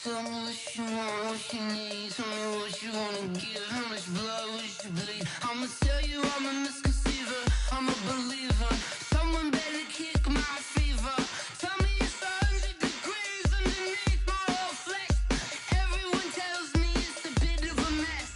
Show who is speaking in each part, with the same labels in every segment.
Speaker 1: Tell me what you want, what you need. Tell me what you wanna give. How much blood would you bleed? I'ma tell you I'm a misconceiver. I'm a believer. Someone better kick my fever. Tell me it's 100 degrees underneath my whole flesh. Everyone tells me it's a bit of a mess.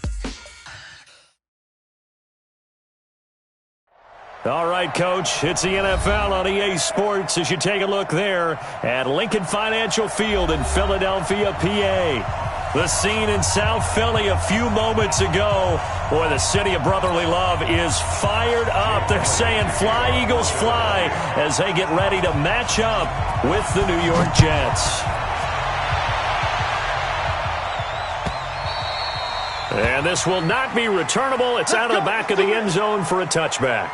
Speaker 2: All right, Coach, it's the NFL on EA Sports as you take a look there at Lincoln Financial Field in Philadelphia, PA. The scene in South Philly a few moments ago. Boy, the city of brotherly love is fired up. They're saying fly, Eagles, fly, as they get ready to match up with the New York Jets. And this will not be returnable. It's out of the back of the end zone for a touchback.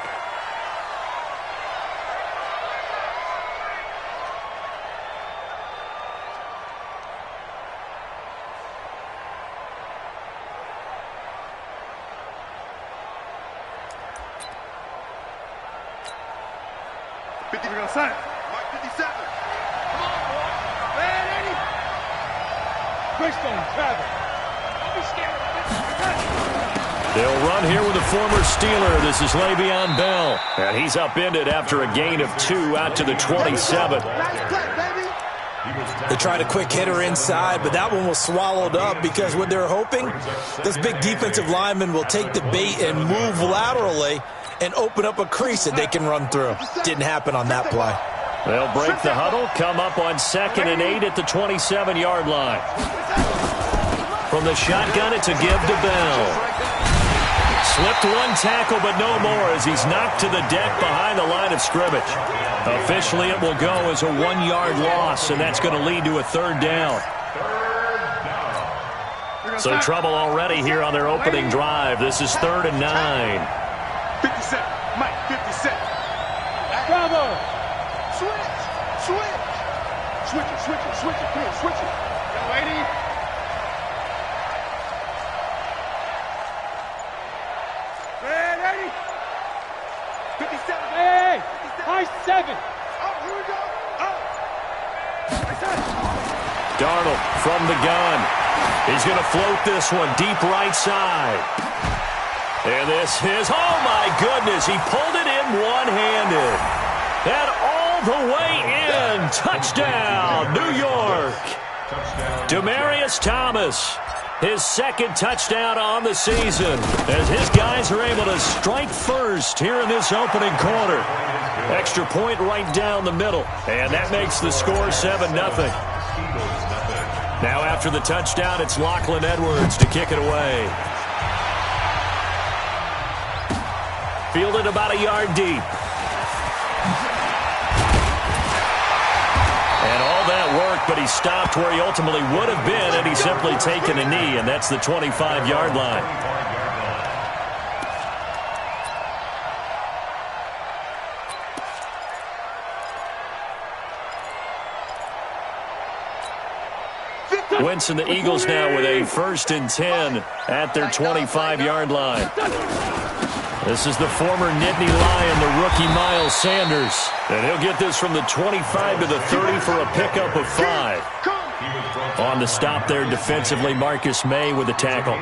Speaker 2: They'll run here with a former Steeler. This is Le'Veon Bell. And he's upended after a gain of 2 out to the 27.
Speaker 3: They tried a quick hitter inside, but that one was swallowed up because what they're hoping, this big defensive lineman will take the bait and move laterally and open up a crease that they can run through. Didn't happen on that play.
Speaker 2: They'll break the huddle, come up on 2nd and 8 at the 27-yard line. From the shotgun, it's a give to Bell. Slipped one tackle, but no more as he's knocked to the deck behind the line of scrimmage. Officially, it will go as a 1-yard loss, and that's going to lead to a 3rd down. So trouble already here on their opening drive. This is 3rd and 9.
Speaker 4: 57, Mike, 57.
Speaker 5: Bravo!
Speaker 4: Switch! Switch it, come on, switch it.
Speaker 5: Yo, 80.
Speaker 4: Man, 80. 57.
Speaker 5: Hey, high 7.
Speaker 4: Oh, here we go. Oh.
Speaker 2: Darnold from the gun. He's going to float this one deep right side. And this is, oh my goodness, he pulled it in one-handed. And all the way in. Touchdown, New York. Demaryius Thomas, his 2nd touchdown on the season, as his guys are able to strike first here in this opening quarter. Extra point right down the middle, and that makes the score 7-0. Now after the touchdown, it's Lachlan Edwards to kick it away. Fielded about a yard deep. And all that work, but he stopped where he ultimately would have been had he simply taken a knee, and that's the 25-yard line. Wentz and the Eagles now with a 1st and 10 at their 25-yard line. This is the former Nittany Lion, the rookie Miles Sanders. And he'll get this from the 25 to the 30 for a pickup of 5. On the stop there defensively, Marcus May with the tackle.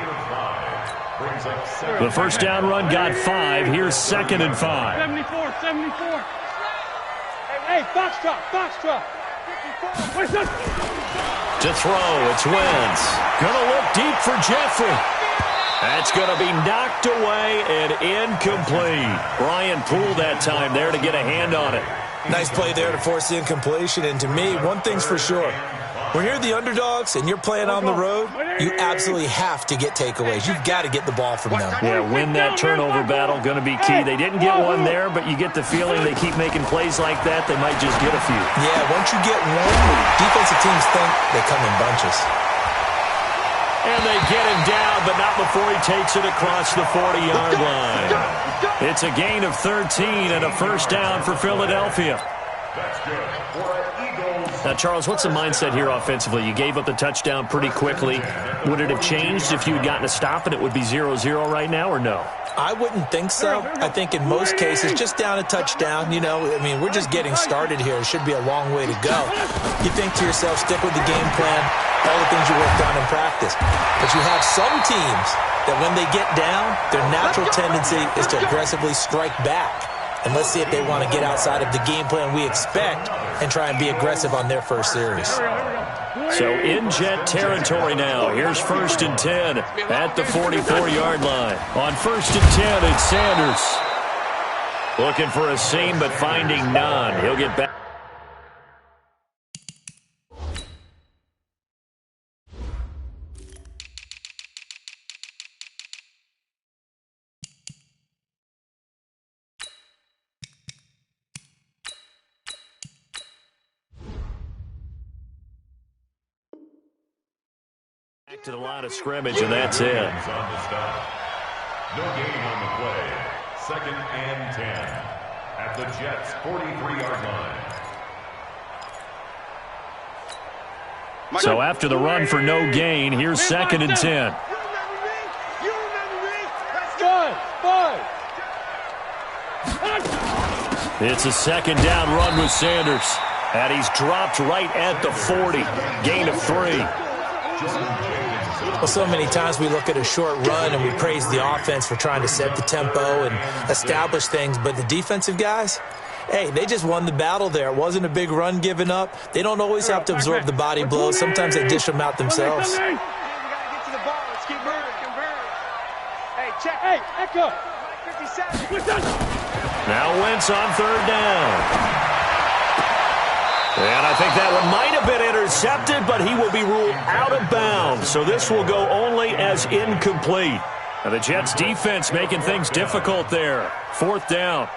Speaker 2: The first down run got 5. Here's 2nd and 5.
Speaker 5: 74. Hey, foxtrot.
Speaker 2: To throw, it's Wentz. Gonna look deep for Jeffrey. That's going to be knocked away and incomplete. Brian Poole that time there to get a hand on it.
Speaker 3: Nice play there to force the incompletion. And to me, one thing's for sure. When you're the underdogs and you're playing on the road, you absolutely have to get takeaways. You've got to get the ball from them.
Speaker 2: Yeah, win that turnover battle, going to be key. They didn't get one there, but you get the feeling they keep making plays like that, they might just get a few.
Speaker 3: Yeah, once you get one, defensive teams think they come in bunches.
Speaker 2: And they get him down, but not before he takes it across the 40-yard line. It's a gain of 13 and a 1st down for Philadelphia. Now, Charles, what's the mindset here offensively? You gave up the touchdown pretty quickly. Would it have changed if you had gotten a stop and it would be 0-0 right now, or no?
Speaker 3: I wouldn't think so. I think in most cases, just down a touchdown, you know, I mean, we're just getting started here. It should be a long way to go. You think to yourself, stick with the game plan, all the things you worked on in practice. But you have some teams that when they get down, their natural tendency is to aggressively strike back. And let's see if they want to get outside of the game plan we expect and try and be aggressive on their first series.
Speaker 2: So in Jet territory now. Here's 1st and 10 at the 44-yard line. On 1st and 10, it's Sanders. Looking for a seam, but finding none. He'll get back. To the line of scrimmage, and that's it.
Speaker 6: No gain on the play. 2nd and 10 at the Jets' 43-yard line.
Speaker 2: So after the run for no gain, here's 2nd and 10. It's a 2nd down run with Sanders, and he's dropped right at the 40. Gain of 3.
Speaker 3: Well, so many times we look at a short run and we praise the offense for trying to set the tempo and establish things, but the defensive guys, hey, they just won the battle there. It wasn't a big run given up. They don't always have to absorb the body blows. Sometimes they dish them out themselves.
Speaker 5: Hey, check. Hey, Echo. 57.
Speaker 2: Now Wentz on 3rd down. And I think that one might have been intercepted, but he will be ruled out of bounds. So this will go only as incomplete. And the Jets defense making things difficult there. 4th down.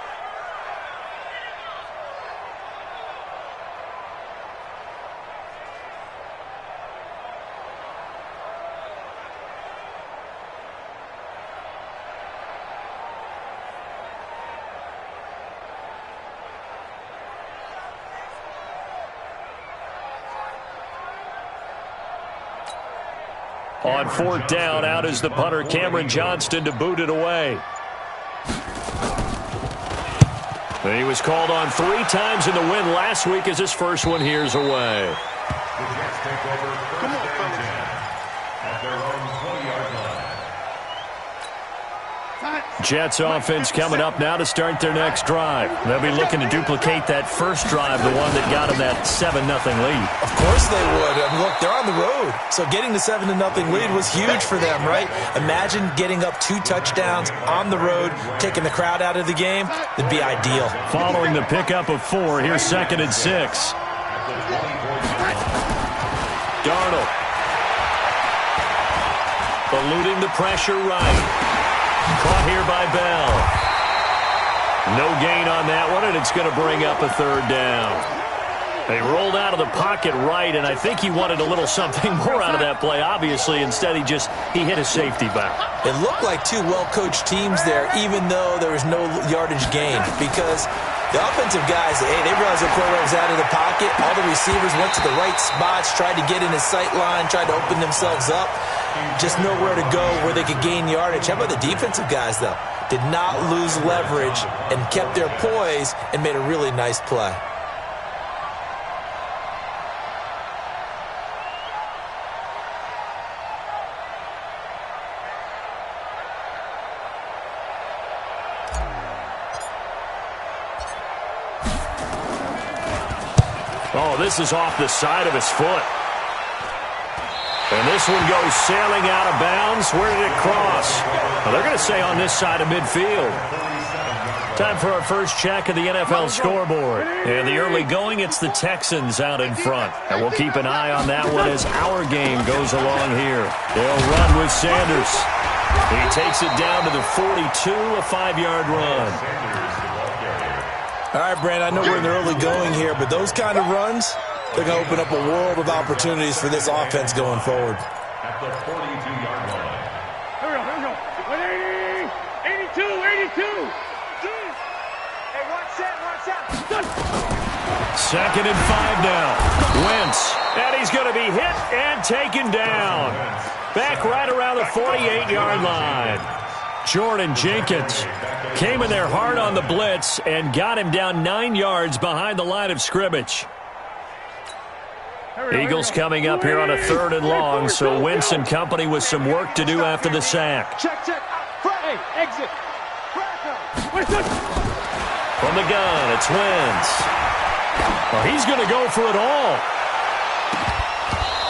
Speaker 2: On 4th down, out is the punter, Cameron Johnston, to boot it away. He was called on 3 times in the win last week as his first one here's away.
Speaker 6: The Jets take over 1st and 10 at their own 20-yard line.
Speaker 2: Jets offense coming up now to start their next drive. They'll be looking to duplicate that first drive, the one that got them that 7-0 lead.
Speaker 3: Of course they would. I mean, look, they're on the road. So getting the 7-0 lead was huge for them, right? Imagine getting up 2 touchdowns on the road, taking the crowd out of the game. It'd be ideal.
Speaker 2: Following the pickup of 4, here's 2nd and 6. Darnold. Eluding the pressure right. Caught here by Bell. No gain on that one, and it's going to bring up a 3rd down. They rolled out of the pocket right, and I think he wanted a little something more out of that play, obviously. Instead, he hit a safety back.
Speaker 3: It looked like 2 well-coached teams there, even though there was no yardage gain, because the offensive guys, hey, they realized the quarterback was out of the pocket. All the receivers went to the right spots, tried to get in his sight line, tried to open themselves up. Just nowhere to go where they could gain yardage. How about the defensive guys, though? Did not lose leverage and kept their poise and made a really nice play.
Speaker 2: Oh, this is off the side of his foot. And this one goes sailing out of bounds. Where did it cross? Well, they're going to say on this side of midfield. Time for our first check of the NFL scoreboard. And the early going, it's the Texans out in front. And we'll keep an eye on that one as our game goes along here. They'll run with Sanders. He takes it down to the 42, a 5-yard run.
Speaker 3: All right, Brand, I know we're in the early going here, but those kind of runs, they're going to open up a world of opportunities for this offense going forward.
Speaker 6: At the 42-yard line.
Speaker 5: Here we go. 180, 82. Hey, watch that.
Speaker 2: 2nd and 5 now. Wentz, and he's going to be hit and taken down. Back right around the 48-yard line. Jordan Jenkins came in there hard on the blitz and got him down 9 yards behind the line of scrimmage. Eagles coming up here on a 3rd and long, so Wentz and company with some work to do after the sack.
Speaker 5: Check. Hey, exit.
Speaker 2: From the gun, it's Wentz. Well, he's going to go for it all.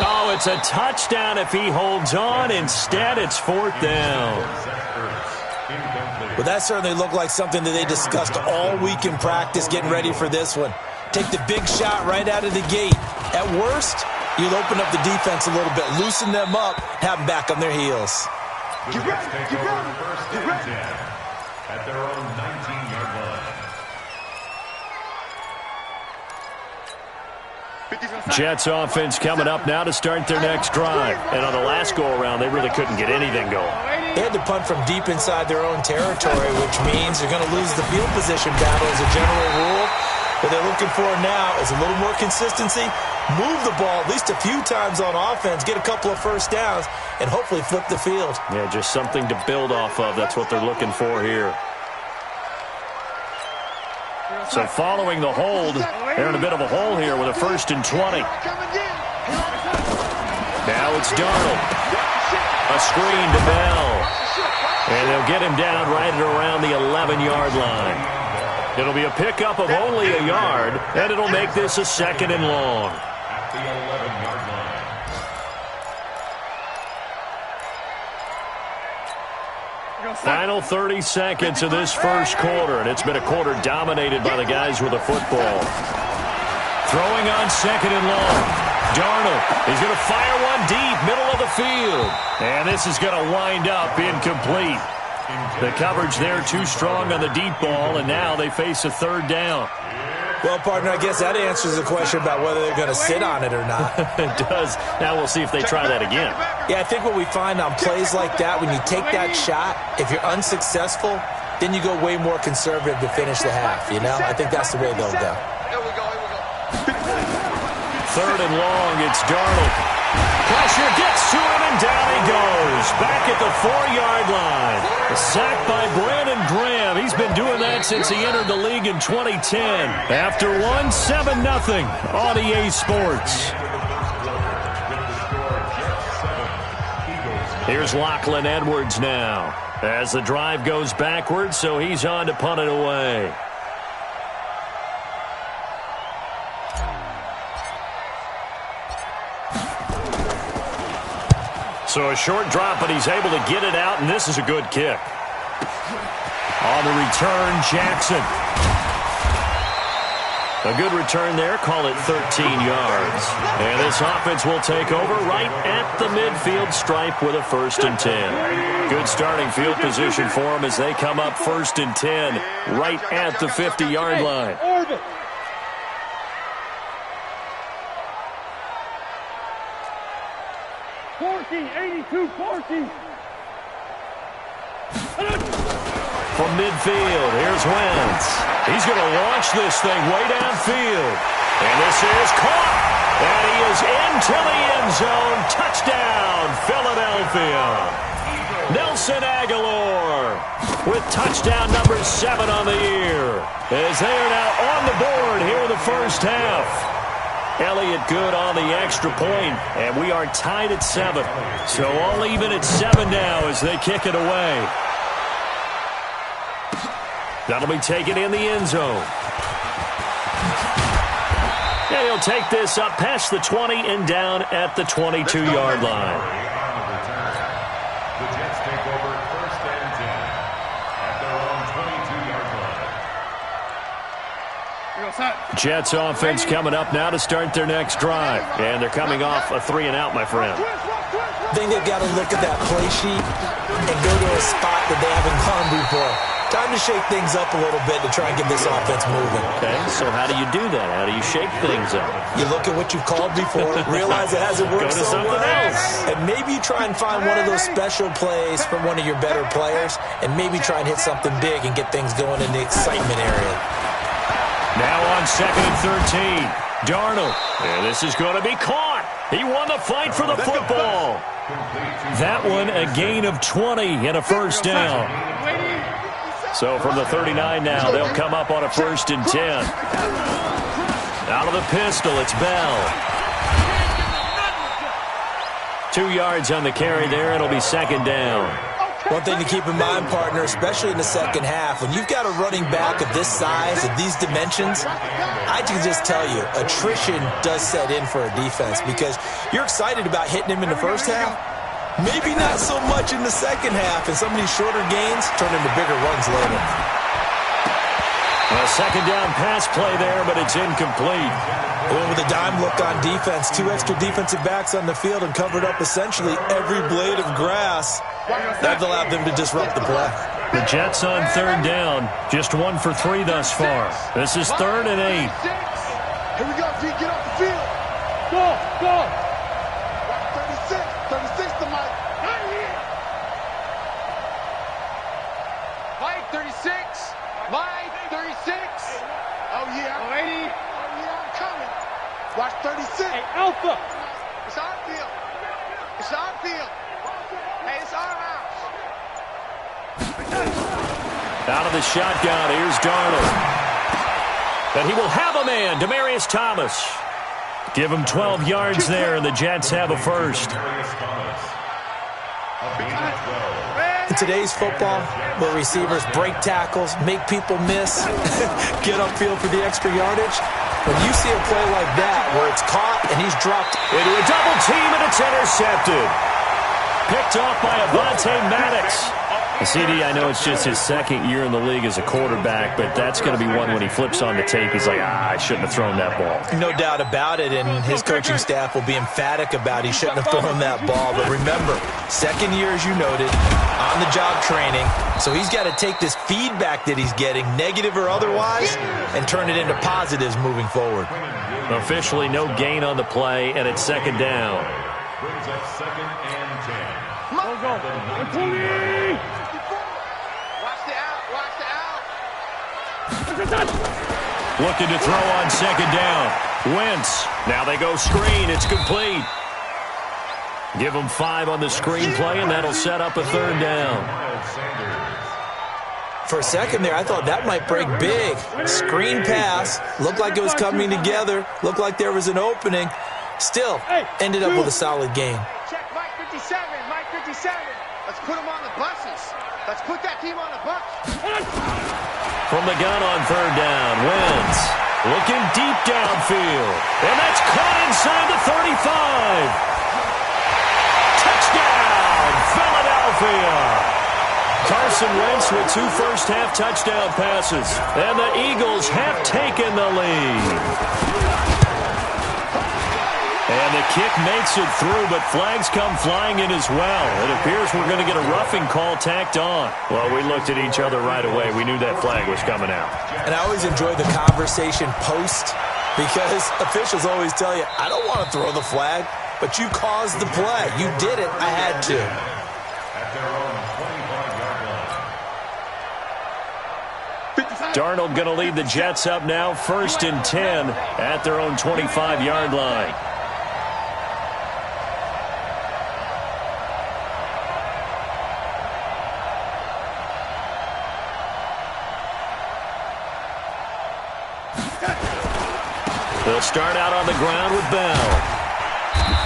Speaker 2: Oh, it's a touchdown if he holds on. Instead, it's 4th down.
Speaker 3: Well, that certainly looked like something that they discussed all week in practice getting ready for this one. Take the big shot right out of the gate. At worst, you'll open up the defense a little bit, loosen them up, have them back on their heels.
Speaker 6: Get ready. At their own 19-yard line.
Speaker 2: Jets offense coming up now to start their next drive. And on the last go-around, they really couldn't get anything going.
Speaker 3: They had to punt from deep inside their own territory, which means they're going to lose the field position battle as a general rule. What they're looking for now is a little more consistency, move the ball at least a few times on offense, get a couple of first downs, and hopefully flip the field.
Speaker 2: Yeah, just something to build off of. That's what they're looking for here. So following the hold, they're in a bit of a hole here with a 1st and 20. Now it's Darnold. A screen to Bell. And they'll get him down right at around the 11-yard line. It'll be a pickup of only a yard, and it'll make this a 2nd and long.
Speaker 6: At the 11-yard line.
Speaker 2: Final 30 seconds of this first quarter, and it's been a quarter dominated by the guys with the football. Throwing on 2nd and long. Darnold is going to fire one deep, middle of the field. And this is going to wind up incomplete. The coverage there too strong on the deep ball, and now they face a 3rd down.
Speaker 3: Well, partner, I guess that answers the question about whether they're going to sit on it or not.
Speaker 2: It does. Now we'll see if they try that again.
Speaker 3: Yeah, I think what we find on plays like that, when you take that shot, if you're unsuccessful, then you go way more conservative to finish the half, you know? I think that's the way they'll go.
Speaker 2: 3rd and long, it's Darnold. Pressure gets to him, and down he goes. Back at the 4-yard line. A sack by Brandon Graham. He's been doing that since he entered the league in 2010. After 7-0 on EA Sports. Here's Lachlan Edwards now. As the drive goes backwards, so he's on to punt it away. So a short drop, but he's able to get it out, and this is a good kick. On the return, Jackson. A good return there. Call it 13 yards. And this offense will take over right at the midfield stripe with a 1st and 10. Good starting field position for them as they come up 1st and 10 right at the 50-yard line.
Speaker 5: 82-14.
Speaker 2: From midfield, here's Wentz. He's going to launch this thing way downfield. And this is caught. And he is into the end zone. Touchdown, Philadelphia. Nelson Aguilar with touchdown number 7 on the year. As they are now on the board here in the first half. Elliott good on the extra point, and we are tied at 7. So all even at 7 now as they kick it away. That'll be taken in the end zone. And he'll take this up past the 20 and down at the 22-yard line.
Speaker 6: The Jets take over 1st and 10 at their own 22-yard line.
Speaker 2: Jets offense coming up now to start their next drive. And they're coming off a 3-and-out, my friend.
Speaker 3: I think they've got to look at that play sheet and go to a spot that they haven't gone before. Time to shake things up a little bit to try and get this offense moving.
Speaker 2: Okay, so how do you do that? How do you shake things up?
Speaker 3: You look at what you've called before, realize it hasn't worked so well, and maybe you try and find one of those special plays from one of your better players, and maybe try and hit something big and get things going in the excitement area.
Speaker 2: Now on 2nd and 13. Darnold. And this is going to be caught. He won the fight for the football. That one a gain of 20 and a first down. So from the 39 now, they'll come up on a 1st and 10. Out of the pistol, it's Bell. 2 yards on the carry there. It'll be 2nd down.
Speaker 3: One thing to keep in mind, partner, especially in the second half, when you've got a running back of this size, of these dimensions, I can just tell you, attrition does set in for a defense because you're excited about hitting him in the first half. Maybe not so much in the second half, and some of these shorter gains turn into bigger runs later.
Speaker 2: A 2nd down pass play there, but it's incomplete.
Speaker 3: Well, with a dime look on defense, 2 extra defensive backs on the field and covered up essentially every blade of grass. That allowed them to disrupt the play.
Speaker 2: The Jets on 3rd down, just 1 for 3 thus far. This is 3rd and 8.
Speaker 4: Here we go, G. Get off the field.
Speaker 5: Go, go.
Speaker 4: 36. 36 to Mike. Right here.
Speaker 5: Mike, 36. Mike, 36.
Speaker 4: Oh, yeah.
Speaker 5: Oh, 80.
Speaker 4: Oh, yeah, I'm coming. Watch 36.
Speaker 5: Hey, Alpha.
Speaker 4: It's our field. It's our field. Hey, it's our house.
Speaker 2: Out of the shotgun, here's Darnold. But he will have a man, Demaryius Thomas. Give him 12 yards there, and the Jets have a first.
Speaker 3: In today's football, where receivers break tackles, make people miss, get upfield for the extra yardage, when you see a play like that where it's caught and he's dropped
Speaker 2: Into a double team, and it's intercepted. Picked off by Avonte Maddox. CD, I know it's just his 2nd year in the league as a quarterback, but that's going to be one when he flips on the tape, he's like, I shouldn't have thrown that ball.
Speaker 3: No doubt about it, and his coaching staff will be emphatic about he shouldn't have thrown that ball. But remember, 2nd year, as you noted, on-the-job training, so he's got to take this feedback that he's getting, negative or otherwise, and turn it into positives moving forward.
Speaker 2: Officially no gain on the play, and it's 2nd down.
Speaker 6: Brings up 2nd and 10.
Speaker 5: Go, go.
Speaker 4: Watch the out. Watch the out.
Speaker 2: Looking to throw on 2nd down. Wentz. Now they go screen. It's complete. Give them 5 on the screen play, and that'll set up a 3rd down.
Speaker 3: For a second there, I thought that might break big. Screen pass. Looked like it was coming together. Looked like there was an opening. Still, ended up with a solid game.
Speaker 4: Check Mike 57. Mike 57. Let's put him on the buses. Let's put that team on the bus.
Speaker 2: From the gun on 3rd down, Wentz looking deep downfield. And that's caught inside the 35. Touchdown, Philadelphia. Carson Wentz with 2 first-half touchdown passes. And the Eagles have taken the lead. And the kick makes it through, but flags come flying in as well. It appears we're going to get a roughing call tacked on. Well, we looked at each other right away. We knew that flag was coming out.
Speaker 3: And I always enjoy the conversation post because officials always tell you, I don't want to throw the flag, but you caused the play. You did it. I had to.
Speaker 6: At their own 25-yard line.
Speaker 2: Darnold going to lead the Jets up now, 1st and 10 at their own 25-yard line. They'll start out on the ground with Bell.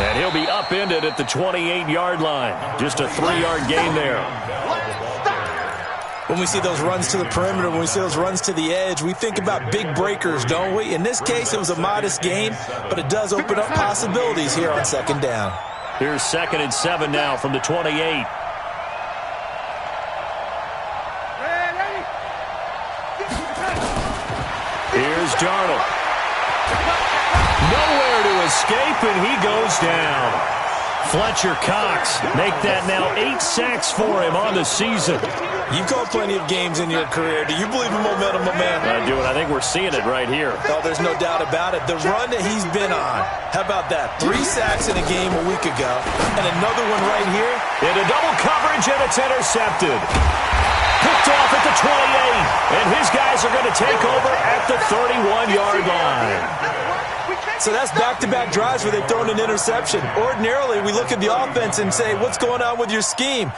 Speaker 2: And he'll be upended at the 28-yard line. Just a 3-yard gain there.
Speaker 3: When we see those runs to the perimeter, when we see those runs to the edge, we think about big breakers, don't we? In this case, it was a modest gain, but it does open up possibilities here on 2nd down.
Speaker 2: Here's 2nd and 7 now from the 28. Here's Darnold. Nowhere to escape, and he goes down. Fletcher Cox make that now 8 sacks for him on the season.
Speaker 3: You've called plenty of games in your career. Do you believe in momentum, my man?
Speaker 2: I do, and I think we're seeing it right here.
Speaker 3: Oh, there's no doubt about it. The run that he's been on. How about that? 3 sacks in a game a week ago, and another one right here.
Speaker 2: Into double coverage, and it's intercepted. Picked off at the 28, and his guys Eagles are going to take over at the 31-yard line.
Speaker 3: So that's back-to-back drives where they've thrown an interception. Ordinarily, we look at the offense and say, what's going on with your scheme?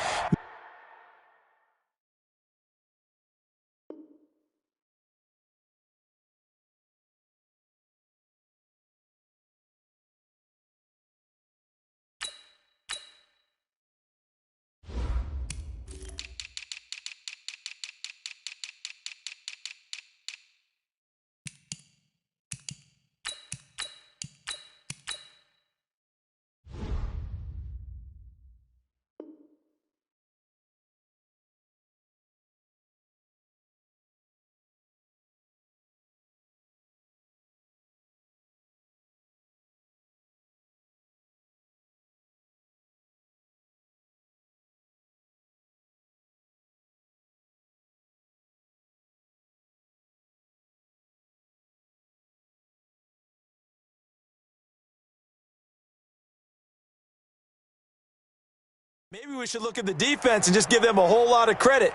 Speaker 3: Maybe we should look at the defense and just give them a whole lot of credit.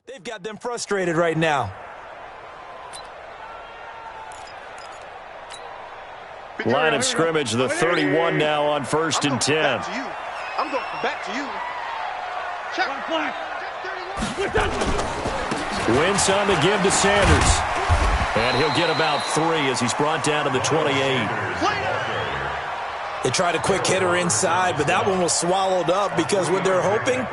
Speaker 3: They've got them frustrated right now.
Speaker 2: Line of scrimmage, the 31 now on 1st and 10.
Speaker 4: I'm going back to you. Check.
Speaker 2: Wentz on the give to Sanders. And he'll get about 3 as he's brought down to the 28.
Speaker 3: They tried a quick hitter inside, but that one was swallowed up because what they're hoping,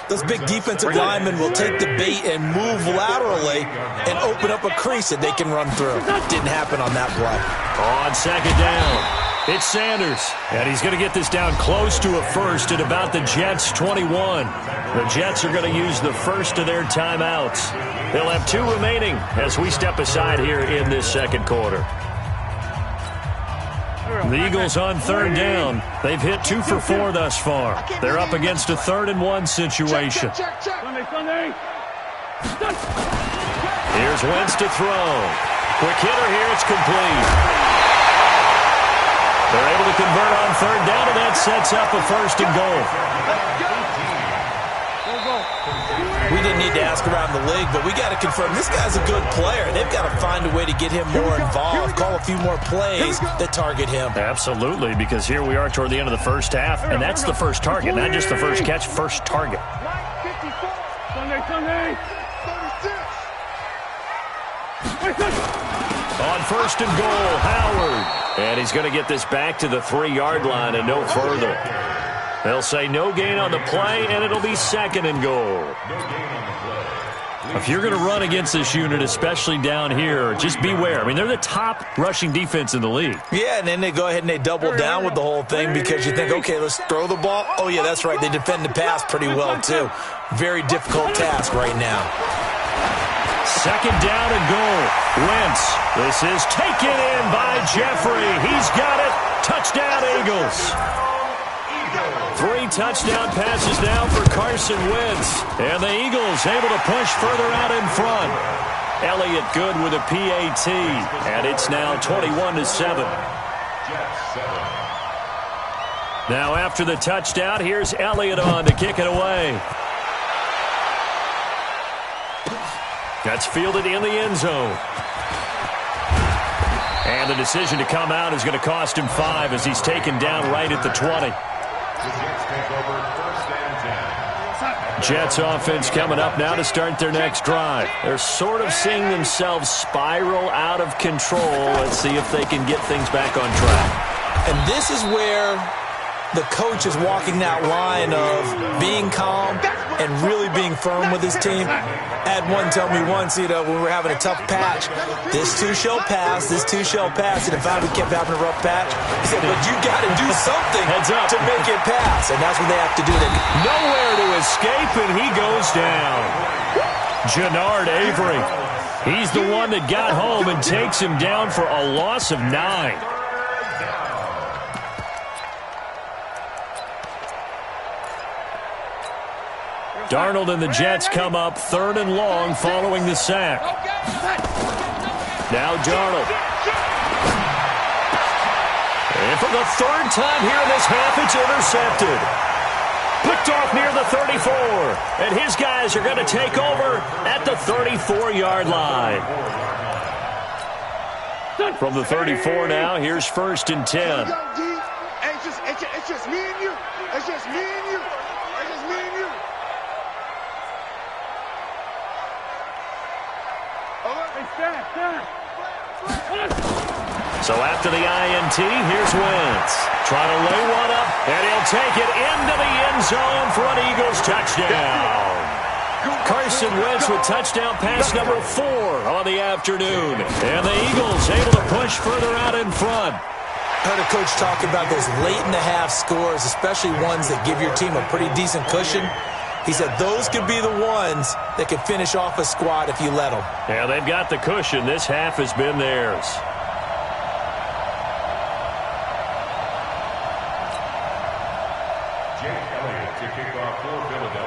Speaker 3: those big defensive linemen will take the bait and move laterally and open up a crease that they can run through. Didn't happen on that play.
Speaker 2: On 2nd down, it's Sanders. And he's going to get this down close to a first at about the Jets' 21. The Jets are going to use the first of their timeouts. They'll have 2 remaining as we step aside here in this 2nd quarter. The Eagles on 3rd down. They've hit 2 for 4 thus far. They're up against a 3rd and 1 situation. Here's Wentz to throw. Quick hitter here. It's complete. They're able to convert on 3rd down, and that sets up a 1st and goal.
Speaker 3: We didn't need to ask around the league, but we got to confirm this guy's a good player. They've got to find a way to get him more involved, call a few more plays that target him.
Speaker 2: Absolutely, because here we are toward the end of the first half, and that's the first target, not just the first catch, first target. On 1st and goal, Howard. And he's going to get this back to the 3-yard line and no further. They'll say no gain on the play, and it'll be 2nd and goal. If you're going to run against this unit, especially down here, just beware. I mean, they're the top rushing defense in the league.
Speaker 3: Yeah, and then they go ahead and they double down with the whole thing because you think, okay, let's throw the ball. Oh, yeah, that's right. They defend the pass pretty well, too. Very difficult task right now.
Speaker 2: 2nd down and goal. Wentz. This is taken in by Jeffrey. He's got it. Touchdown, Eagles. 3 touchdown passes now for Carson Wentz. And the Eagles able to push further out in front. Elliott good with a PAT. And it's now 21-7. Now after the touchdown, here's Elliott on to kick it away. That's fielded in the end zone. And the decision to come out is going to cost him 5 as he's taken down right at the 20. Jets offense coming up now to start their next drive. They're sort of seeing themselves spiral out of control. Let's see if they can get things back on track.
Speaker 3: And this is where the coach is walking that line of being calm and really being firm with his team. I had one tell me once, when we were having a tough patch, this too shall pass, this too shall pass. And if I kept having a rough patch, he said, but you got to do something to make it pass. And that's what they have to do.
Speaker 2: Nowhere to escape, and he goes down. Jannard Avery. He's the one that got home and takes him down for a loss of 9. Darnold and the Jets come up 3rd and long following the sack. Now Darnold. And for the 3rd time here in this half, it's intercepted. Picked off near the 34. And his guys are going to take over at the 34-yard line. From the 34 now, here's 1st and 10.
Speaker 4: It's just me and you. It's just me and you. It's just me and you.
Speaker 2: So after the INT, here's Wentz. Trying to lay one up, and he'll take it into the end zone for an Eagles touchdown. Carson Wentz with touchdown pass number 4 on the afternoon. And the Eagles able to push further out in front.
Speaker 3: I heard a coach talk about those late-in-the-half scores, especially ones that give your team a pretty decent cushion. He said those could be the ones that could finish off a squad if you let them.
Speaker 2: Yeah, they've got the cushion. This half has been theirs.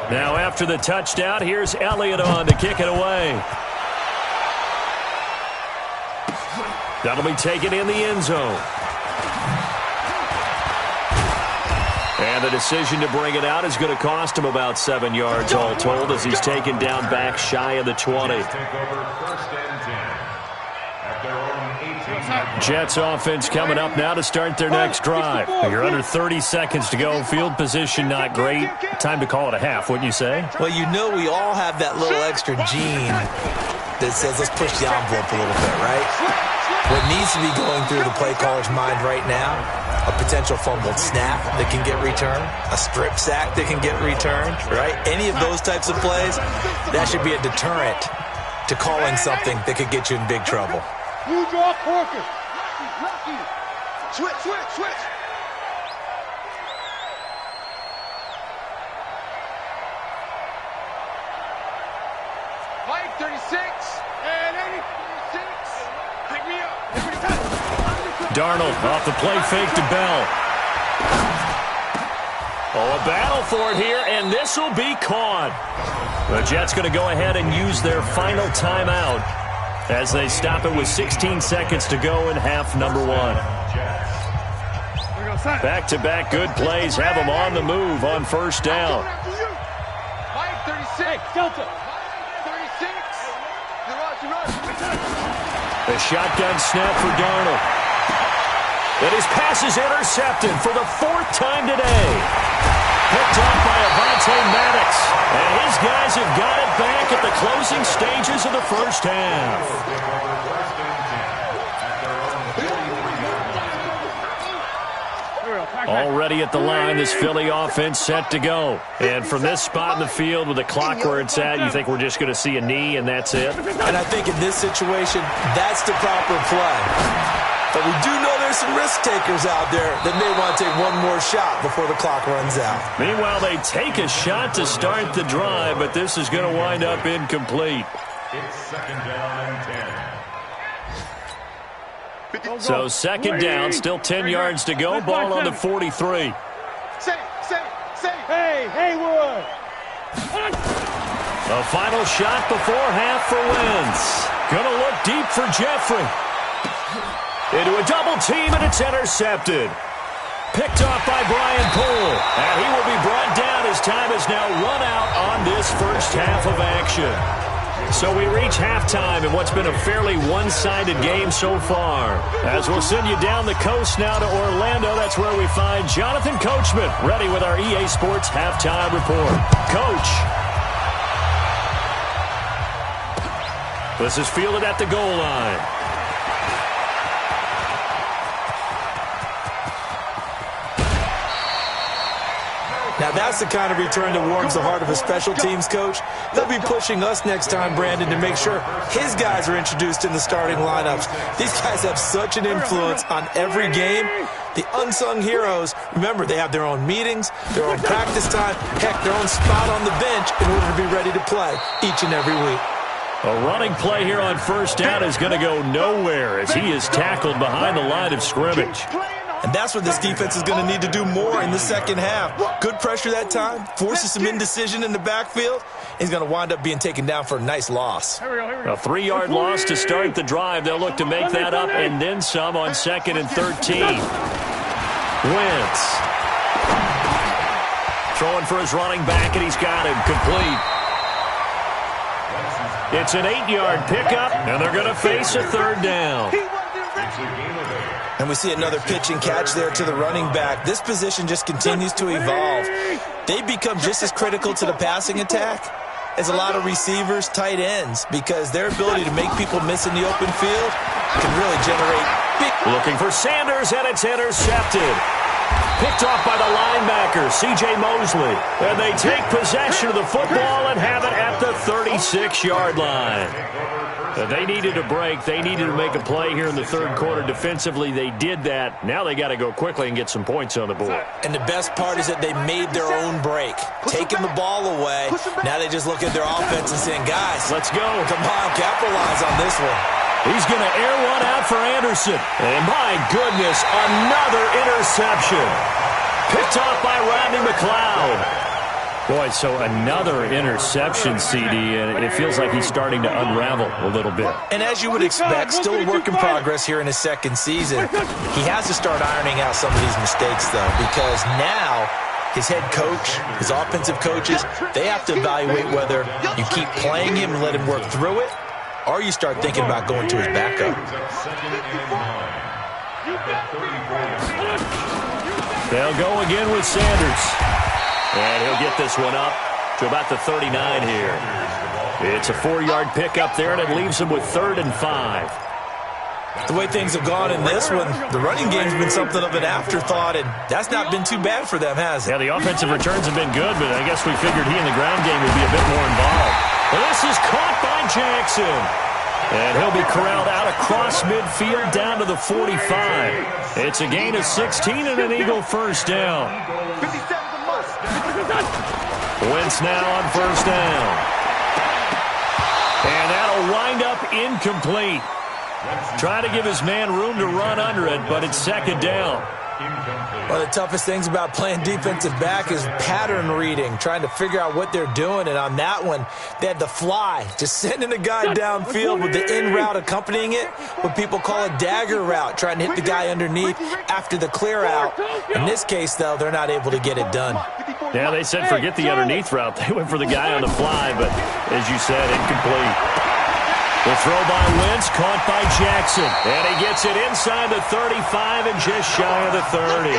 Speaker 2: Now after the touchdown, here's Elliott on to kick it away. That'll be taken in the end zone. And the decision to bring it out is going to cost him about 7 yards all told as he's taken down back shy of the 20. Jets offense coming up now to start their next drive. You're under 30 seconds to go. Field position not great. Time to call it a half, wouldn't you say?
Speaker 3: Well, we all have that little extra gene that says let's push the envelope a little bit, right? What needs to be going through the play caller's mind right now, a potential fumbled snap that can get returned, a strip sack that can get returned, right? Any of those types of plays, that should be a deterrent to calling something that could get you in big trouble.
Speaker 5: You draw focus.
Speaker 4: Switch.
Speaker 5: Mike 36 and 86. Pick me up.
Speaker 2: Darnold off the play fake to Bell. Oh, a battle for it here, and this will be caught. The Jets going to go ahead and use their final timeout as they stop it with 16 seconds to go in half number 1. Back-to-back good plays have them on the move on 1st down.
Speaker 5: Mike 36. Delta. 36.
Speaker 2: The shotgun snap for Darnold. And his pass is intercepted for the 4th time today. Picked off by Avonte Maddox. And his guys have got it back at the closing stages of the 1st half. Already at the line, this Philly offense set to go. And from this spot in the field with the clock where it's at, you think we're just going to see a knee and that's it?
Speaker 3: And I think in this situation, that's the proper play. But we do know there's some risk takers out there that may want to take one more shot before the clock runs out.
Speaker 2: Meanwhile, they take a shot to start the drive, but this is going to wind up incomplete.
Speaker 6: It's 2nd down and 10.
Speaker 2: So 2nd down, still 10 yards to go. Ball on the 43.
Speaker 4: Say.
Speaker 5: Hey, Haywood.
Speaker 2: A final shot before half for Wentz. Gonna look deep for Jeffrey. Into a double team, and it's intercepted. Picked off by Brian Poole. And he will be brought down as time has now run out on this 1st half of action. So we reach halftime in what's been a fairly one-sided game so far. As we'll send you down the coast now to Orlando, that's where we find Jonathan Coachman ready with our EA Sports Halftime Report. Coach. This is fielded at the goal line.
Speaker 3: Now, that's the kind of return that warms the heart of a special teams coach. They'll be pushing us next time, Brandon, to make sure his guys are introduced in the starting lineups. These guys have such an influence on every game. The unsung heroes, remember, they have their own meetings, their own practice time, heck, their own spot on the bench in order to be ready to play each and every week.
Speaker 2: A running play here on first down is going to go nowhere as he is tackled behind the line of scrimmage.
Speaker 3: And that's what this defense is going to need to do more in the second half. Good pressure that time, forces some indecision in the backfield. He's going to wind up being taken down for a nice loss.
Speaker 2: A 3-yard loss to start the drive. They'll look to make that up and then some on 2nd and 13. Wentz throwing for his running back, and he's got him complete. It's an 8-yard pickup, and they're going to face a 3rd down.
Speaker 3: And we see another pitch and catch there to the running back. This position just continues to evolve. They become just as critical to the passing attack as a lot of receivers, tight ends, because their ability to make people miss in the open field can really generate big...
Speaker 2: Looking for Sanders, and it's intercepted. Picked off by the linebacker, C.J. Mosley. And they take possession of the football and have it at the 36-yard line. They needed a break. They needed to make a play here in the 3rd quarter. Defensively, they did that. Now they got to go quickly and get some points on the board.
Speaker 3: And the best part is that they made their own break, taking the ball away. Now they just look at their offense and saying, guys,
Speaker 2: let's go.
Speaker 3: Come on, capitalize on this one.
Speaker 2: He's going to air one out for Anderson. And my goodness, another interception. Picked off by Rodney McLeod. Boy, so another interception, CD, and it feels like he's starting to unravel a little bit.
Speaker 3: And as you would expect, still a work in progress here in his 2nd season. He has to start ironing out some of these mistakes, though, because now his head coach, his offensive coaches, they have to evaluate whether you keep playing him and let him work through it, or you start thinking about going to his backup.
Speaker 2: They'll go again with Sanders. And he'll get this one up to about the 39 here. It's a 4-yard pickup there, and it leaves him with 3rd and 5.
Speaker 3: The way things have gone in this one, the running game's been something of an afterthought, and that's not been too bad for them, has it?
Speaker 2: Yeah, the offensive returns have been good, but I guess we figured he in the ground game would be a bit more involved. Well, this is caught by Jackson. And he'll be corralled out across midfield down to the 45. It's a gain of 16 and an Eagle first down. Wentz now on first down. And that'll wind up incomplete. Trying to give his man room to run under it, but it's 2nd down.
Speaker 3: One of the toughest things about playing defensive back is pattern reading, trying to figure out what they're doing. And on that one, they had the fly, just sending a guy downfield with the in route accompanying it, what people call a dagger route, trying to hit the guy underneath after the clear out. In this case, though, they're not able to get it done.
Speaker 2: Yeah, they said forget the underneath route. They went for the guy on the fly, but as you said, incomplete. The throw by Wentz, caught by Jackson. And he gets it inside the 35 and just shy of the 30.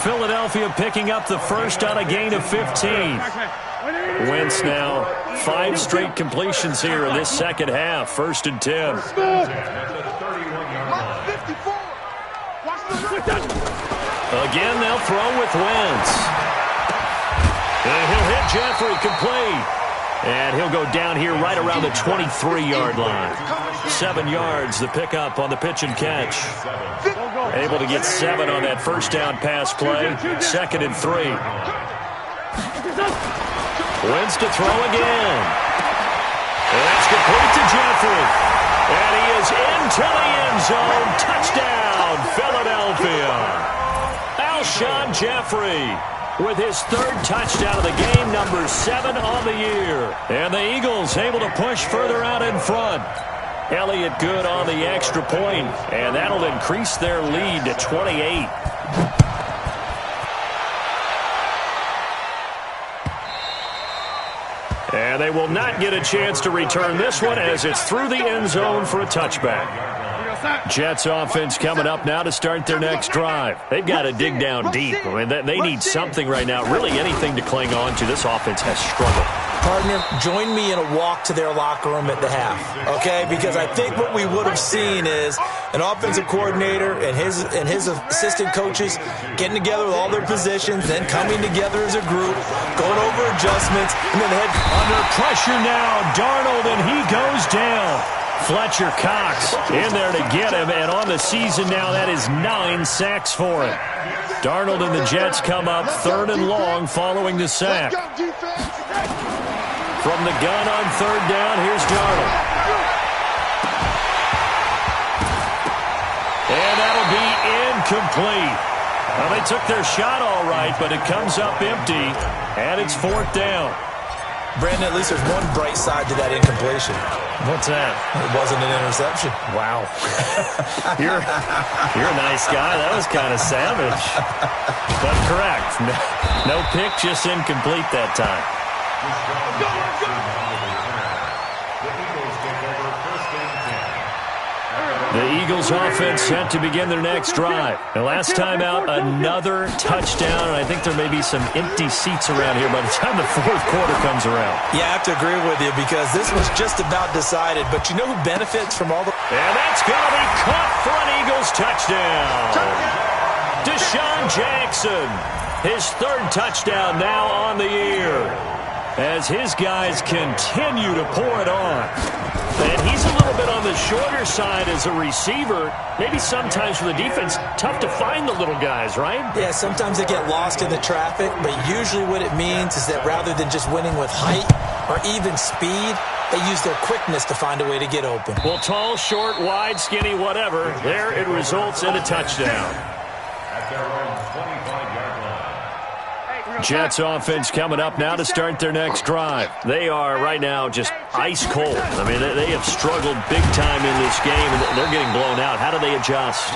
Speaker 2: Philadelphia picking up the first on a gain of 15. Wentz now 5 straight completions here in this second half. 1st and 10. Again, they'll throw with Wentz. And he'll hit Jeffrey, complete. And he'll go down here right around the 23-yard line. 7 yards, the pickup on the pitch and catch. Able to get 7 on that first down pass play. 2nd and 3. Wentz to throw again. And that's complete to Jeffrey. And he is into the end zone. Touchdown, Philadelphia. Alshon Jeffrey with his 3rd touchdown of the game, number 7 on the year. And the Eagles able to push further out in front. Elliott good on the extra point, and that'll increase their lead to 28. And they will not get a chance to return this one as it's through the end zone for a touchback. Jets offense coming up now to start their next drive. They've got to dig down deep. I mean, they need something right now, really anything to cling on to. This offense has struggled.
Speaker 3: Partner, join me in a walk to their locker room at the half, okay? Because I think what we would have seen is an offensive coordinator and his assistant coaches getting together with all their positions, then coming together as a group, going over adjustments, and then head
Speaker 2: under pressure now. Darnold, and he goes down. Fletcher Cox in there to get him, and on the season now, that is 9 sacks for him. Darnold and the Jets come up 3rd and long following the sack. From the gun on 3rd down, here's Darnold. And that'll be incomplete. Well, they took their shot all right, but it comes up empty, and it's 4th down.
Speaker 3: Brandon, at least there's one bright side to that incompletion.
Speaker 2: What's that?
Speaker 3: It wasn't an interception.
Speaker 2: Wow. You're a nice guy. That was kind of savage. But correct. No pick, just incomplete that time. The Eagles offense set to begin their next drive. The last time out, another touchdown, and I think there may be some empty seats around here by the time the 4th quarter comes around.
Speaker 3: Yeah, I have to agree with you because this was just about decided, but you know who benefits from all the...
Speaker 2: And that's going to be caught for an Eagles touchdown. Deshaun Jackson, his 3rd touchdown now on the year, as his guys continue to pour it on. And he's a little bit on the shorter side as a receiver. Maybe sometimes for the defense, tough to find the little guys, right?
Speaker 3: Yeah, sometimes they get lost in the traffic, but usually what it means is that rather than just winning with height or even speed, they use their quickness to find a way to get open.
Speaker 2: Well, tall, short, wide, skinny, whatever, there it results in a touchdown.
Speaker 6: At their own 25-yard line.
Speaker 2: Jets offense coming up now to start their next drive. They are right now just ice cold. I mean, they have struggled big time in this game, and they're getting blown out. How do they adjust?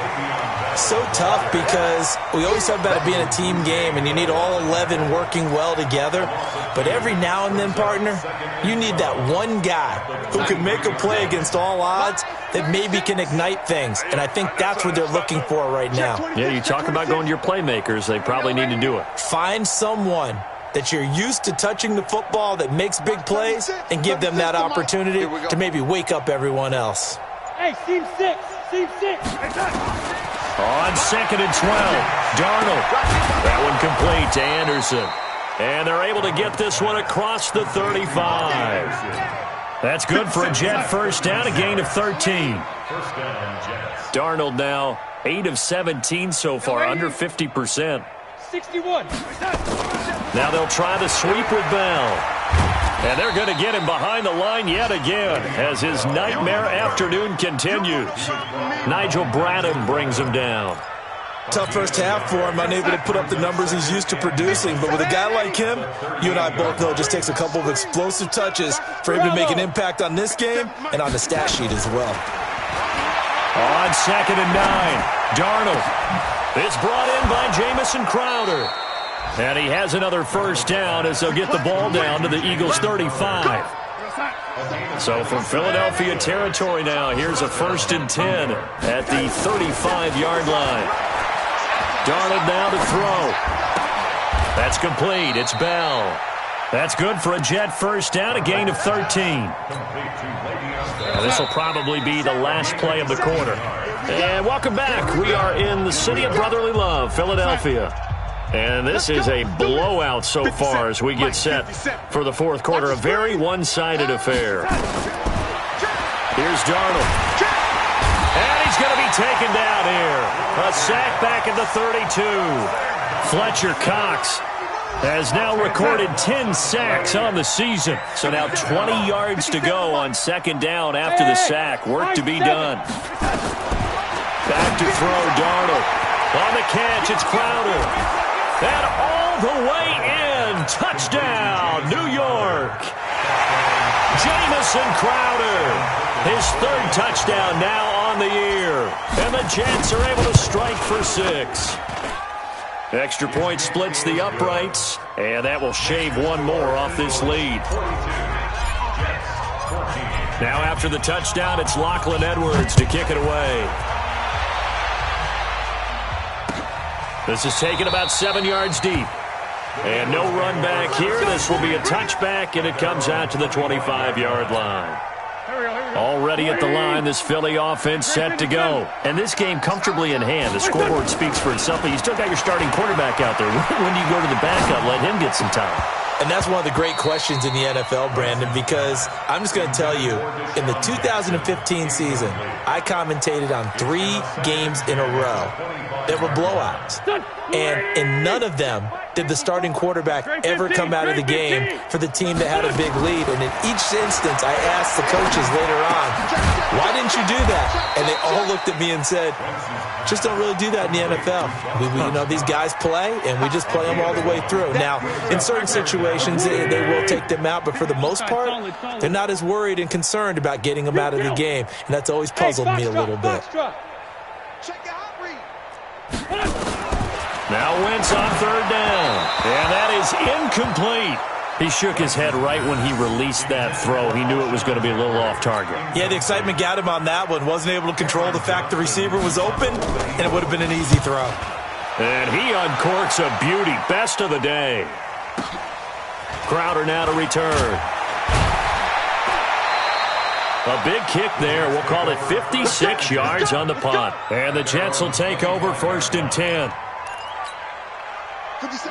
Speaker 3: So tough because we always talk about it being a team game, and you need all 11 working well together. But every now and then, partner, you need that one guy who can make a play against all odds that maybe can ignite things. And I think that's what they're looking for right now.
Speaker 2: Yeah, you talk about going to your playmakers. They probably need to do it.
Speaker 3: Find someone that you're used to touching the football that makes big plays and give them that opportunity to maybe wake up everyone else.
Speaker 5: Hey, seam 6.
Speaker 2: On 2nd and 12, Darnold. That one complete to Anderson. And they're able to get this one across the 35. That's good for a Jet first down, a gain of 13. Darnold now 8 of 17 so far, under 50%.
Speaker 5: 61.
Speaker 2: Now they'll try the sweep with Bell. And they're going to get him behind the line yet again as his nightmare afternoon continues. Nigel Bradham brings him down.
Speaker 3: Tough first half for him, unable to put up the numbers he's used to producing. But with a guy like him, you and I both know it just takes a couple of explosive touches for him to make an impact on this game and on the stat sheet as well.
Speaker 2: On 2nd and 9, Darnold. It's brought in by Jamison Crowder. And he has another first down as they'll get the ball down to the Eagles' 35. So from Philadelphia territory now, here's a 1st and 10 at the 35-yard line. Darnold now to throw. That's complete. It's Bell. That's good for a Jet first down, a gain of 13. This will probably be the last play of the quarter. And welcome back. We are in the city of brotherly love, Philadelphia. And this is a blowout so far as we get set for the 4th quarter. A very one-sided affair. Here's Darnold. And he's going to be taken down here. A sack back at the 32. Fletcher Cox has now recorded 10 sacks on the season. So now 20 yards to go on 2nd down after the sack. Work to be done. Back to throw, Darnold. On the catch, it's Crowder. And all the way in. Touchdown, New York. Jamison Crowder. His 3rd touchdown now on the year. And the Jets are able to strike for 6. Extra point splits the uprights. And that will shave one more off this lead. Now after the touchdown, it's Lachlan Edwards to kick it away. This is taken about 7 yards deep. And no run back here. This will be a touchback, and it comes out to the 25-yard line. Already at the line, this Philly offense set to go. And this game comfortably in hand. The scoreboard speaks for itself, but you still got your starting quarterback out there. When do you go to the backup, let him get some time?
Speaker 3: And that's one of the great questions in the NFL, Brandon, because I'm just going to tell you, in the 2015 season, I commentated on 3 games in a row that were blowouts. And in none of them did the starting quarterback ever come out of the game for the team that had a big lead. And in each instance, I asked the coaches later on, why didn't you do that? And they all looked at me and said, just don't really do that in the NFL. These guys play, and we just play them all the way through. Now, in certain situations, they will take them out, but for the most part, they're not as worried and concerned about getting them out of the game. And that's always puzzled me a little bit.
Speaker 2: Now Wentz on third down, and that is incomplete. He shook his head right when he released that throw. He knew it was going to be a little off target.
Speaker 3: Yeah, the excitement got him on that one. Wasn't able to control the fact the receiver was open, and it would have been an easy throw.
Speaker 2: And he uncorks a beauty. Best of the day. Crowder now to return. A big kick there. We'll call it 56 yards on the punt. And the Jets will take over 1st and 10.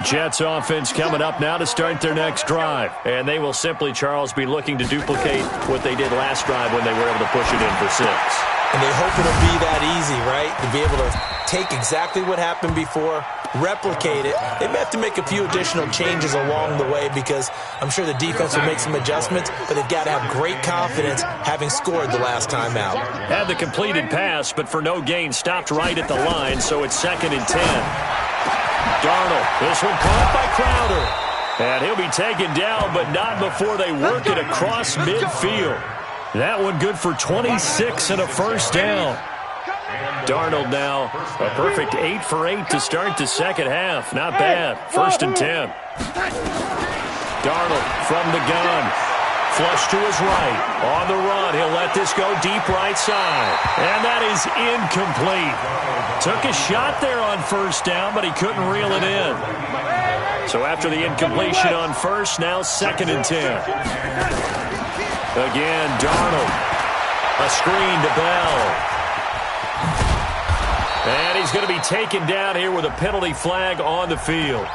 Speaker 2: Jets offense coming up now to start their next drive. And they will simply, Charles, be looking to duplicate what they did last drive when they were able to push it in for 6.
Speaker 3: And they hope it'll be that easy, right? To be able to take exactly what happened before, replicate it. They may have to make a few additional changes along the way because I'm sure the defense will make some adjustments, but they've got to have great confidence having scored the last time out.
Speaker 2: Had the completed pass, but for no gain, stopped right at the line, so it's 2nd and 10. Darnold, this one caught by Crowder. And he'll be taken down, but not before they work it across midfield. That one good for 26 and a first down. Darnold now, a perfect 8 for 8 to start the second half. Not bad. 1st and 10. Darnold from the gun. Flush to his right. On the run, he'll let this go deep right side. And that is incomplete. Took a shot there on 1st down, but he couldn't reel it in. So after the incompletion on 1st, now 2nd and 10. Again, Darnold. A screen to Bell. And he's going to be taken down here with a penalty flag on the field.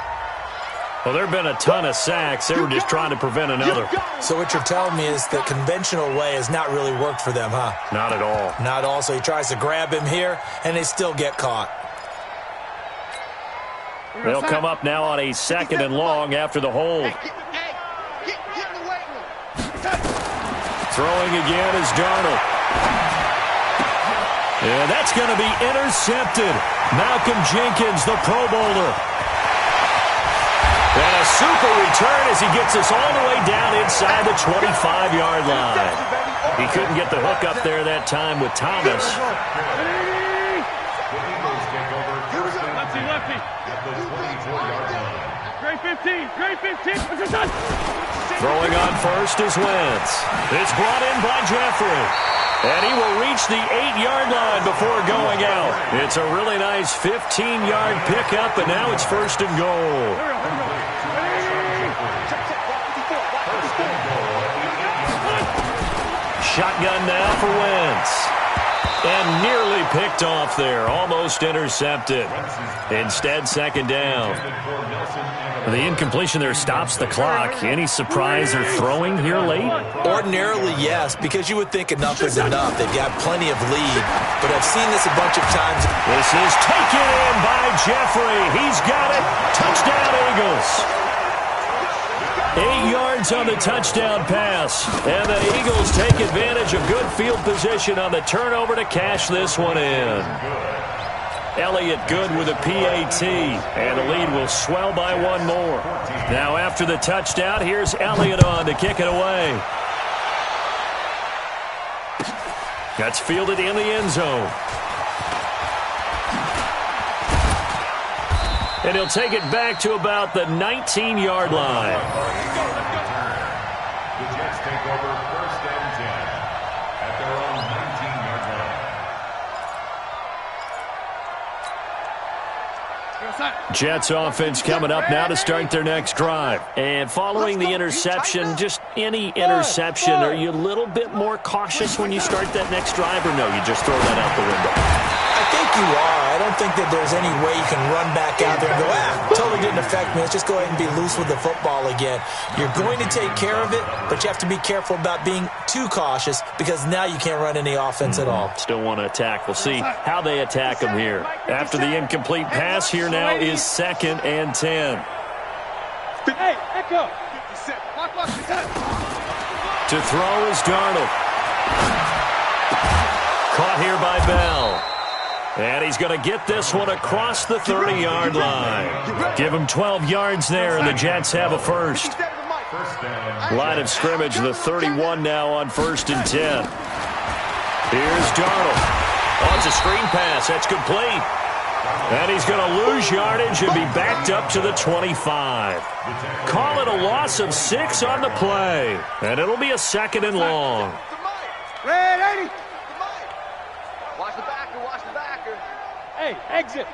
Speaker 2: Well, there have been a ton of sacks. They were just trying to prevent another.
Speaker 3: So what you're telling me is the conventional way has not really worked for them, huh?
Speaker 2: Not at all.
Speaker 3: Not at all. So he tries to grab him here, and they still get caught.
Speaker 2: They'll come up now on a 2nd and long after the hold. Throwing again is Darnold. And that's going to be intercepted. Malcolm Jenkins, the Pro Bowler. And a super return as he gets us all the way down inside the 25-yard line. He couldn't get the hook up there that time with Thomas. Throwing on 1st is Wentz. It's brought in by Jeffrey. And he will reach the 8-yard line before going out. It's a really nice 15-yard pickup, and now it's 1st and goal. Shotgun now for Wentz. And nearly picked off there. Almost intercepted. Instead, 2nd down. The incompletion there stops the clock. Any surprise they're throwing here late?
Speaker 3: Ordinarily, yes, because you would think enough is enough. They've got plenty of lead, but I've seen this a bunch of times.
Speaker 2: This is taken in by Jeffrey. He's got it. Touchdown, Eagles. 8 yards on the touchdown pass. And the Eagles take advantage of good field position on the turnover to cash this one in. Elliott good with a PAT, and the lead will swell by 1 more. Now after the touchdown, here's Elliott on to kick it away. That's fielded in the end zone. And he'll take it back to about the 19-yard line.
Speaker 6: The Jets take over 1st and 10 at their own 19-yard line.
Speaker 2: Jets offense coming up now to start their next drive. And following the interception, just any interception, are you a little bit more cautious when you start that next drive, or no, you just throw that out the window?
Speaker 3: I think you are. I don't think that there's any way you can run back out there and go, totally didn't affect me. Let's just go ahead and be loose with the football again. You're going to take care of it, but you have to be careful about being too cautious because now you can't run any offense at all.
Speaker 2: Still want to attack. We'll see how they attack them here. After the incomplete pass, here now is 2nd and 10.
Speaker 5: Hey, Echo.
Speaker 2: To throw is Darnold. Caught here by Bell. And he's going to get this one across the 30-yard line. Give him 12 yards there, and the Jets have a first. Line of scrimmage, the 31 now on 1st and 10. Here's Darnold. Oh, it's a screen pass. That's complete. And he's going to lose yardage and be backed up to the 25. Call it a loss of 6 on the play. And it'll be a 2nd and long.
Speaker 5: Red 80.
Speaker 4: Watch the backer, watch the backer.
Speaker 5: Hey, exit.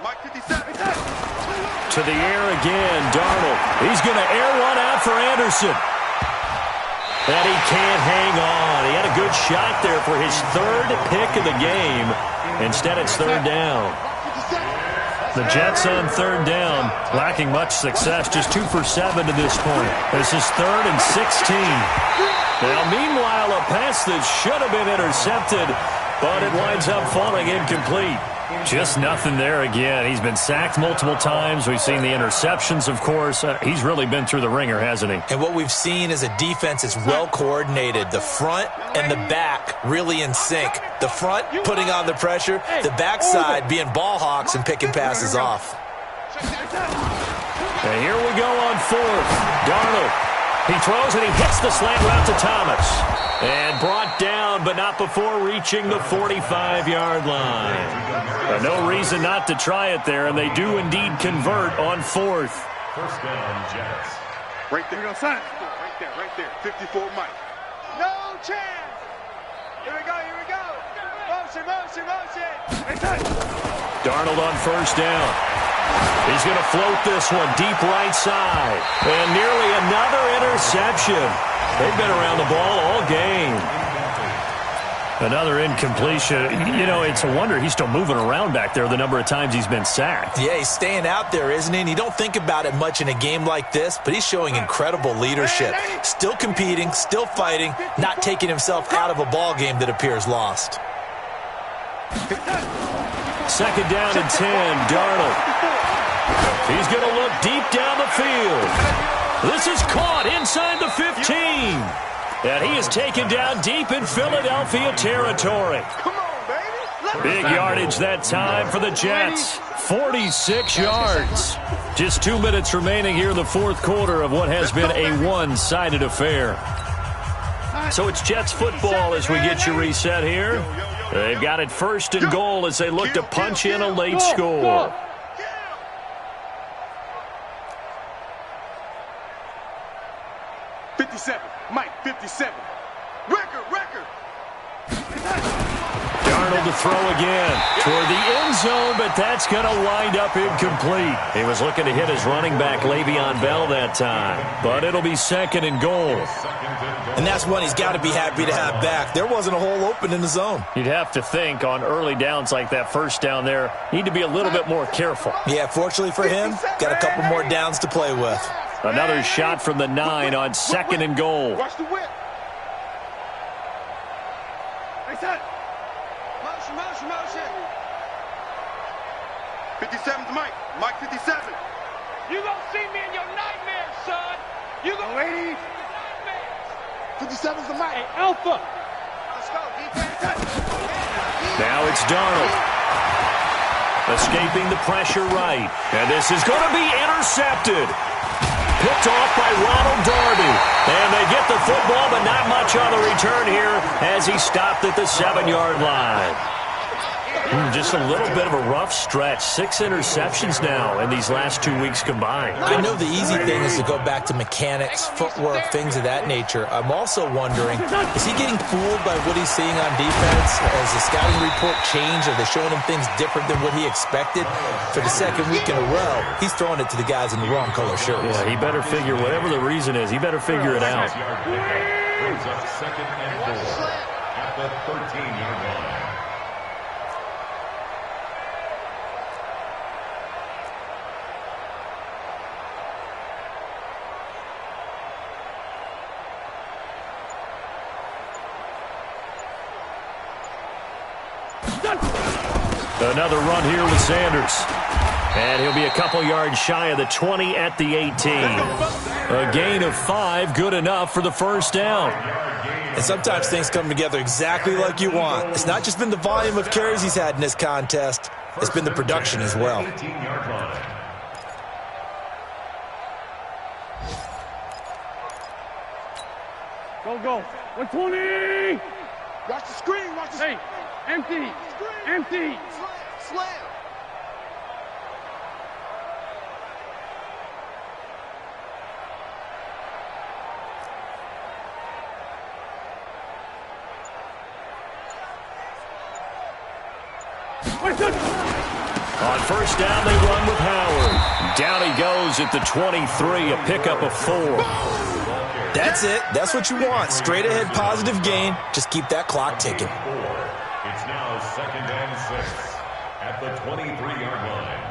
Speaker 4: Mike 57.
Speaker 2: To the air again, Darnold. He's going to air one out for Anderson. And he can't hang on. He had a good shot there for his 3rd pick of the game. Instead, it's 3rd down. The Jets on 3rd down, lacking much success, just 2 for 7 to this point. This is 3rd and 16. Now, meanwhile, a pass that should have been intercepted, but it winds up falling incomplete. Just nothing there again. He's been sacked multiple times. We've seen the interceptions, of course. He's really been through the ringer, hasn't he?
Speaker 3: And what we've seen is a defense that's well coordinated. The front and the back really in sync. The front putting on the pressure, the backside being ball hawks and picking passes off.
Speaker 2: And here we go on 4th. Darnold. He throws and he hits the slant route to Thomas. And brought down, but not before reaching the 45-yard line. No reason not to try it there, and they do indeed convert on 4th.
Speaker 6: First down, Jets.
Speaker 4: Right there. Right there. 54 Mike.
Speaker 5: No chance. Here we go. Motion.
Speaker 2: Darnold on 1st down. He's going to float this one deep right side. And nearly another interception. They've been around the ball all game. Another incompletion. You know, it's a wonder he's still moving around back there the number of times he's been sacked.
Speaker 3: Yeah, he's staying out there, isn't he? And you don't think about it much in a game like this, but he's showing incredible leadership. Still competing, still fighting, not taking himself out of a ball game that appears lost.
Speaker 2: 2nd down and 10, Darnold. He's going to look deep down the field. This is caught inside the 15. And he is taken down deep in Philadelphia territory.
Speaker 4: Come on, baby.
Speaker 2: Big yardage that time for the Jets. 46 yards. Just 2 minutes remaining here in the 4th quarter of what has been a one-sided affair. So it's Jets football as we get you reset here. They've got it 1st and goal as they look to punch in a late score.
Speaker 4: Mike 57. Record.
Speaker 2: Darnold to throw again toward the end zone, but that's going to wind up incomplete. He was looking to hit his running back, Le'Veon Bell, that time. But it'll be 2nd and goal.
Speaker 3: And that's one he's got to be happy to have back. There wasn't a hole open in the zone.
Speaker 2: You'd have to think on early downs like that 1st down there, need to be a little bit more careful.
Speaker 3: Yeah, fortunately for him, got a couple more downs to play with.
Speaker 2: Another shot from the 9 on 2nd and goal.
Speaker 4: Watch the whip. Motion. 57's Mike. Mike 57.
Speaker 5: You gonna see me in your nightmares, son. You gonna
Speaker 4: ladies. 57's the Mike.
Speaker 5: Hey, Alpha.
Speaker 4: Let's go. Defense.
Speaker 2: Now it's Darnold. Escaping the pressure right. And this is going to be intercepted. Picked off by Ronald Darby. And they get the football, but not much on the return here as he stopped at the 7-yard line. Just a little bit of a rough stretch. 6 interceptions now in these last 2 weeks combined.
Speaker 3: I know the easy thing is to go back to mechanics, footwork, things of that nature. I'm also wondering, is he getting fooled by what he's seeing on defense? Has the scouting report changed? Are they showing him things different than what he expected? For the second week in a row, he's throwing it to the guys in the wrong color shirts.
Speaker 2: Yeah, he better figure, whatever the reason is, he better figure it out.
Speaker 6: Brings up 2nd and 4 at the 13-yard line.
Speaker 2: Another run here with Sanders. And he'll be a couple yards shy of the 20 at the 18. A gain of 5, good enough for the first down.
Speaker 3: And sometimes things come together exactly like you want. It's not just been the volume of carries he's had in this contest. It's been the production as well.
Speaker 6: 18-yard line.
Speaker 5: Go. 120.
Speaker 4: Watch the screen. Watch the screen.
Speaker 5: Hey, empty. Empty.
Speaker 4: Slam.
Speaker 2: On first down, they run with Howard. Down he goes at the 23, a pickup of 4.
Speaker 3: That's it. That's what you want. Straight ahead, positive gain. Just keep that clock ticking.
Speaker 6: It's now 2nd and 6 at the 23-yard line.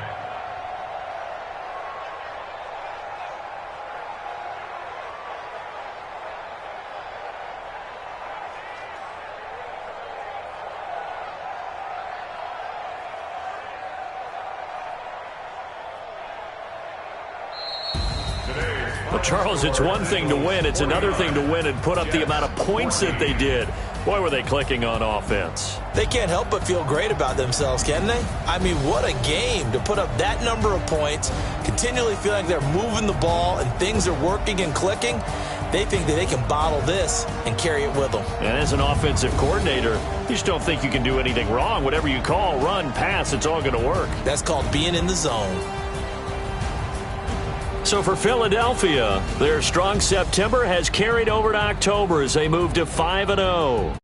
Speaker 2: Well, Charles, it's one thing to win. It's another thing to win and put up the amount of points that they did. Boy, were they clicking on offense.
Speaker 3: They can't help but feel great about themselves, can they? I mean, what a game to put up that number of points, continually feel like they're moving the ball and things are working and clicking. They think that they can bottle this and carry it with them.
Speaker 2: And as an offensive coordinator, you just don't think you can do anything wrong. Whatever you call, run, pass, it's all going to work.
Speaker 3: That's called being in the zone.
Speaker 2: So for Philadelphia, their strong September has carried over to October as they move to 5-0.